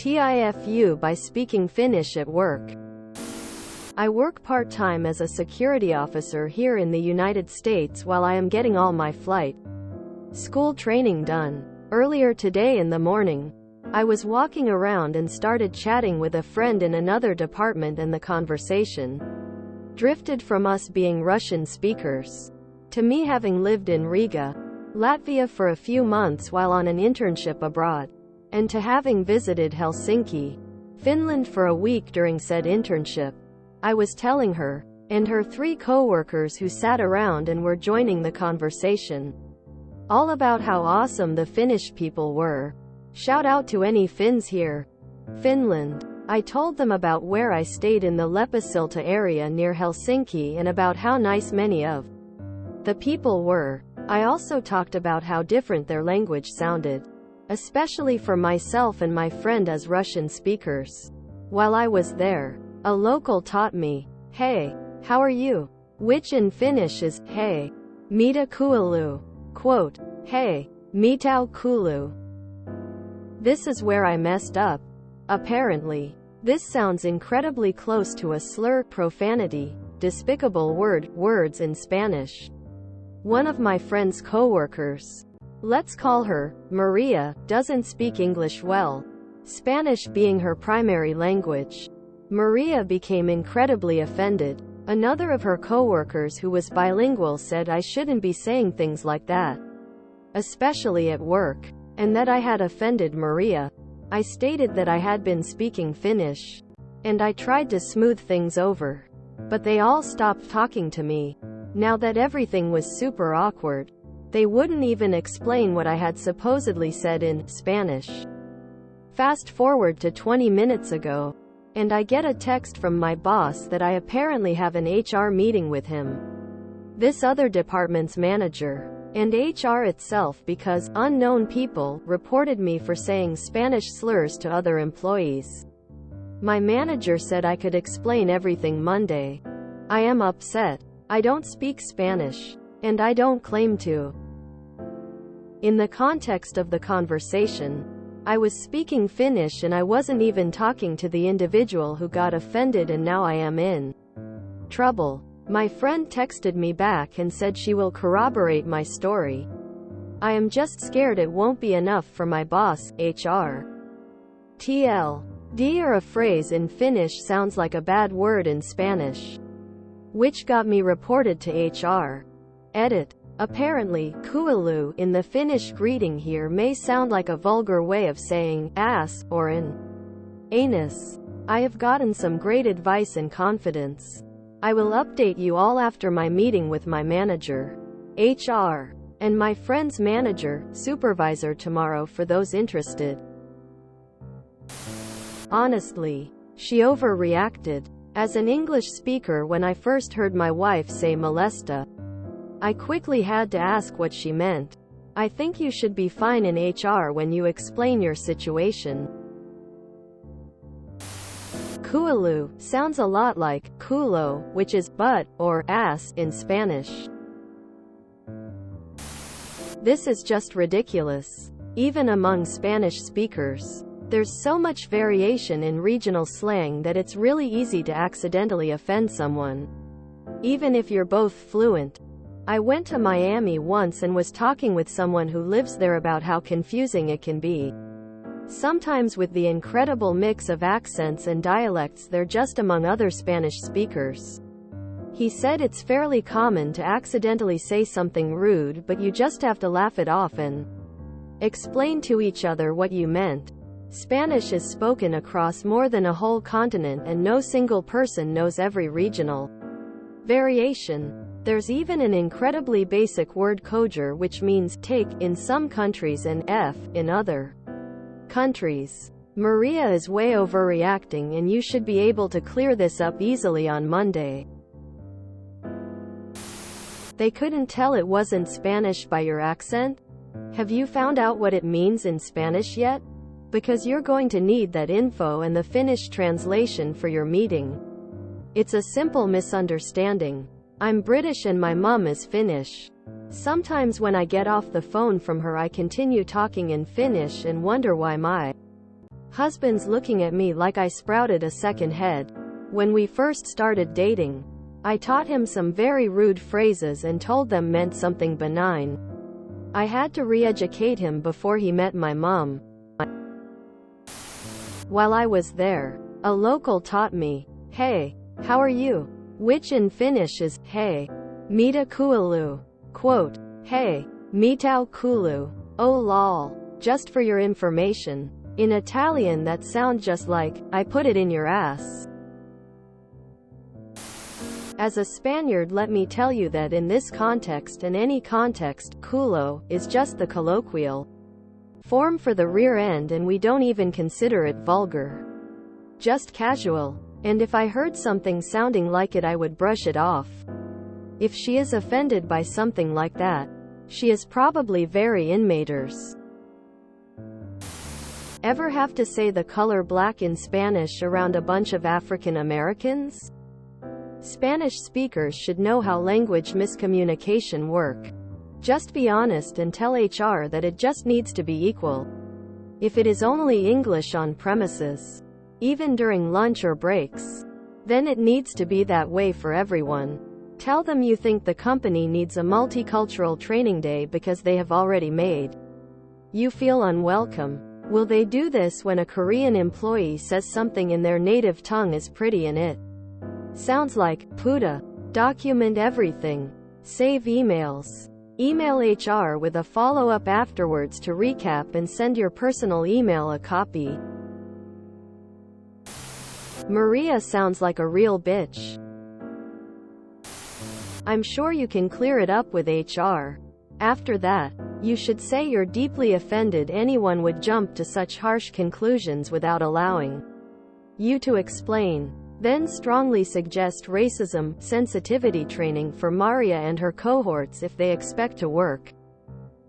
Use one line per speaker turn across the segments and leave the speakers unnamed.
TIFU by speaking Finnish at work. I work part-time as a security officer here in the United States while I am getting all my flight school training done. Earlier today in the morning, I was walking around and started chatting with a friend in another department, and the conversation drifted from us being Russian speakers to me having lived in Riga, Latvia for a few months while on an internship abroad, and to having visited Helsinki, Finland for a week during said internship. I was telling her, and her 3 co-workers who sat around and were joining the conversation, all about how awesome the Finnish people were. Shout out to any Finns here. Finland. I told them about where I stayed in the Leppäsilta area near Helsinki and about how nice many of the people were. I also talked about how different their language sounded, especially for myself and my friend as Russian speakers. While I was there, a local taught me, "Hey, how are you?" which in Finnish is, "Hey, mitä kuuluu?" Quote, "Hey, mitä kuuluu?" This is where I messed up. Apparently, this sounds incredibly close to a slur, profanity, despicable words in Spanish. One of my friend's co-workers, let's call her Maria, doesn't speak English well, Spanish being her primary language. Maria became incredibly offended. Another of her co-workers who was bilingual said I shouldn't be saying things like that, especially at work, and that I had offended Maria. I stated that I had been speaking Finnish, and I tried to smooth things over, but they all stopped talking to me. Now that everything was super awkward, they wouldn't even explain what I had supposedly said in Spanish. Fast forward to 20 minutes ago, and I get a text from my boss that I apparently have an HR meeting with him, this other department's manager, and HR itself, because unknown people reported me for saying Spanish slurs to other employees. My manager said I could explain everything Monday. I am upset. I don't speak Spanish, and I don't claim to. In the context of the conversation, I was speaking Finnish and I wasn't even talking to the individual who got offended, and now I am in trouble. My friend texted me back and said she will corroborate my story. I am just scared it won't be enough for my boss, HR. TLD, or a phrase in Finnish sounds like a bad word in Spanish, which got me reported to HR. Edit. Apparently, kuuluu in the Finnish greeting here may sound like a vulgar way of saying ass or an anus. I have gotten some great advice and confidence. I will update you all after my meeting with my manager, HR, and my friend's manager, supervisor tomorrow for those interested. Honestly, she overreacted. As an English speaker, when I first heard my wife say molesta, I quickly had to ask what she meant. I think you should be fine in HR when you explain your situation. Kuuluu sounds a lot like culo, which is butt or ass in Spanish. This is just ridiculous. Even among Spanish speakers, there's so much variation in regional slang that it's really easy to accidentally offend someone, even if you're both fluent. I went to Miami once and was talking with someone who lives there about how confusing it can be sometimes with the incredible mix of accents and dialects there just among other Spanish speakers. He said it's fairly common to accidentally say something rude, but you just have to laugh it off and explain to each other what you meant. Spanish is spoken across more than a whole continent, and no single person knows every regional variation. There's even an incredibly basic word kojur, which means take in some countries and f in other countries. Maria is way overreacting, and you should be able to clear this up easily on Monday. They couldn't tell it wasn't Spanish by your accent? Have you found out what it means in Spanish yet? Because you're going to need that info and the Finnish translation for your meeting. It's a simple misunderstanding. I'm British and my mum is Finnish. Sometimes when I get off the phone from her I continue talking in Finnish and wonder why my Husband's looking at me like I sprouted a second head. When we first started dating, I taught him some very rude phrases and told them meant something benign. I had to re-educate him before he met my mom. While I was there, a local taught me, "Hey, how are you?" which in Finnish is, "Hey, mitä kuuluu?" Quote, "Hey, mitä kuuluu? Oh lol." Just for your information. In Italian that sounds just like, "I put it in your ass." As a Spaniard, let me tell you that in this context and any context, culo is just the colloquial form for the rear end, and we don't even consider it vulgar. Just casual. And if I heard something sounding like it, I would brush it off. If she is offended by something like that, she is probably very in matters. Ever have to say the color black in Spanish around a bunch of African Americans? Spanish speakers should know how language miscommunication work. Just be honest and tell HR that it just needs to be equal. If it is only English on premises, even during lunch or breaks, then it needs to be that way for everyone. Tell them you think the company needs a multicultural training day because they have already made you feel unwelcome. Will they do this when a Korean employee says something in their native tongue is pretty and it sounds like puta? Document everything. Save emails. Email HR with a follow-up afterwards to recap and send your personal email a copy. Maria sounds like a real bitch. I'm sure you can clear it up with HR. After that, you should say you're deeply offended anyone would jump to such harsh conclusions without allowing you to explain. Then strongly suggest racism sensitivity training for Maria and her cohorts if they expect to work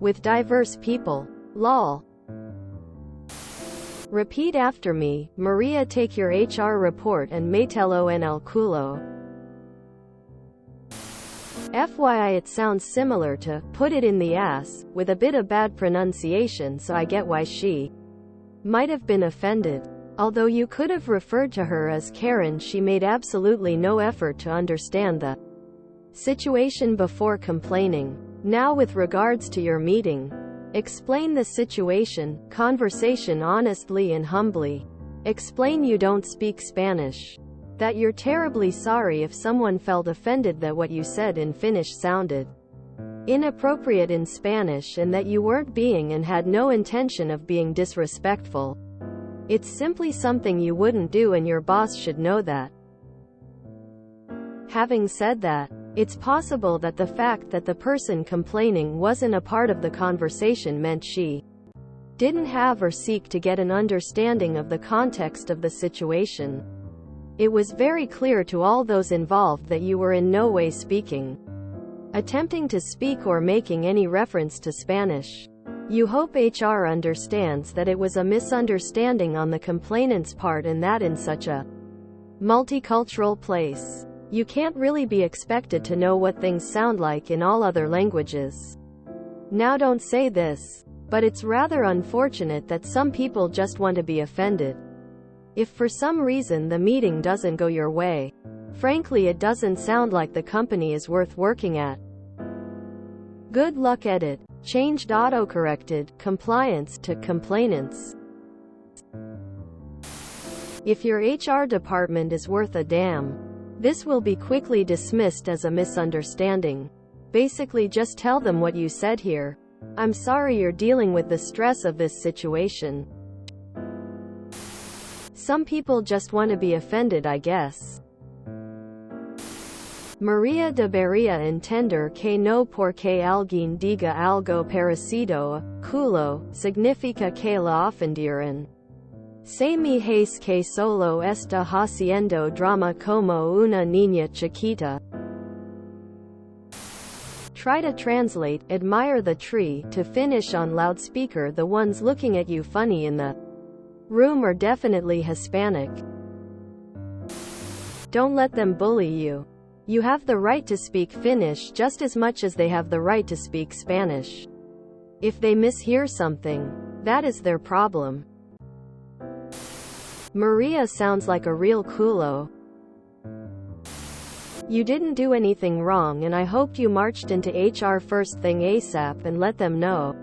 with diverse people. Lol. Repeat after me. Maria, take your HR report and mételo en el culo. FYI, it sounds similar to put it in the ass, with a bit of bad pronunciation, so I get why she might have been offended. Although you could have referred to her as Karen, she made absolutely no effort to understand the situation before complaining. Now, with regards to your meeting, explain the situation, conversation honestly and humbly. Explain you don't speak Spanish. That you're terribly sorry if someone felt offended that what you said in Finnish sounded inappropriate in Spanish, and that you weren't being and had no intention of being disrespectful. It's simply something you wouldn't do, and your boss should know that. Having said that, it's possible that the fact that the person complaining wasn't a part of the conversation meant she didn't have or seek to get an understanding of the context of the situation. It was very clear to all those involved that you were in no way attempting to speak or making any reference to Spanish. You hope HR understands that it was a misunderstanding on the complainant's part, and that in such a multicultural place, you can't really be expected to know what things sound like in all other languages. Now, don't say this, but it's rather unfortunate that some people just want to be offended. If for some reason the meeting doesn't go your way, frankly, it doesn't sound like the company is worth working at. Good luck. Edit. Changed autocorrected compliance to complainants. If your HR department is worth a damn, this will be quickly dismissed as a misunderstanding. Basically, just tell them what you said here. I'm sorry you're dealing with the stress of this situation. Some people just want to be offended, I guess. Maria debería entender que no porque alguien diga algo parecido a culo, significa que la ofendieron. Se me hace que solo está haciendo drama como una niña chiquita. Try to translate, admire the tree, to Finnish on loudspeaker. The ones looking at you funny in the room are definitely Hispanic. Don't let them bully you. You have the right to speak Finnish just as much as they have the right to speak Spanish. If they mishear something, that is their problem. Maria sounds like a real culo. You didn't do anything wrong and I hoped you marched into HR first thing ASAP and let them know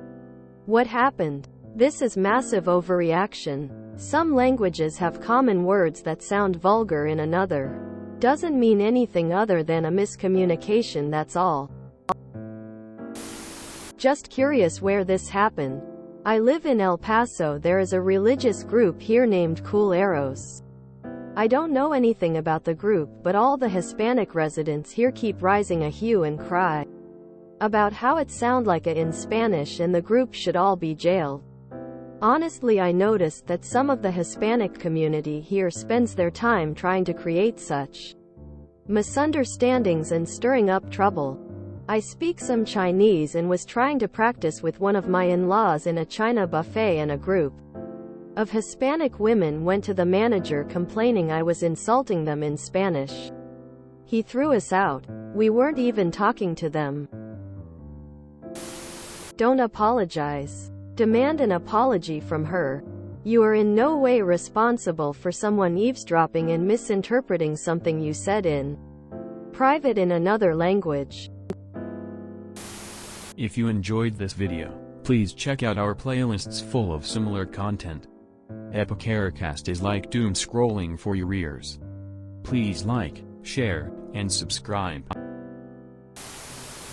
what happened. This is massive overreaction. Some languages have common words that sound vulgar in another. Doesn't mean anything other than a miscommunication, that's all. Just curious where this happened. I live in El Paso. There is a religious group here named Culeros. I don't know anything about the group, but all the Hispanic residents here keep raising a hue and cry about how it sounds like a in Spanish and the group should all be jailed. Honestly, I noticed that some of the Hispanic community here spends their time trying to create such misunderstandings and stirring up trouble. I speak some Chinese and was trying to practice with one of my in-laws in a China buffet, and a group of Hispanic women went to the manager complaining I was insulting them in Spanish. He threw us out. We weren't even talking to them. Don't apologize. Demand an apology from her. You are in no way responsible for someone eavesdropping and misinterpreting something you said in private in another language.
If you enjoyed this video, please check out our playlists full of similar content. Epicaricast is like doom scrolling for your ears. Please like, share, and subscribe.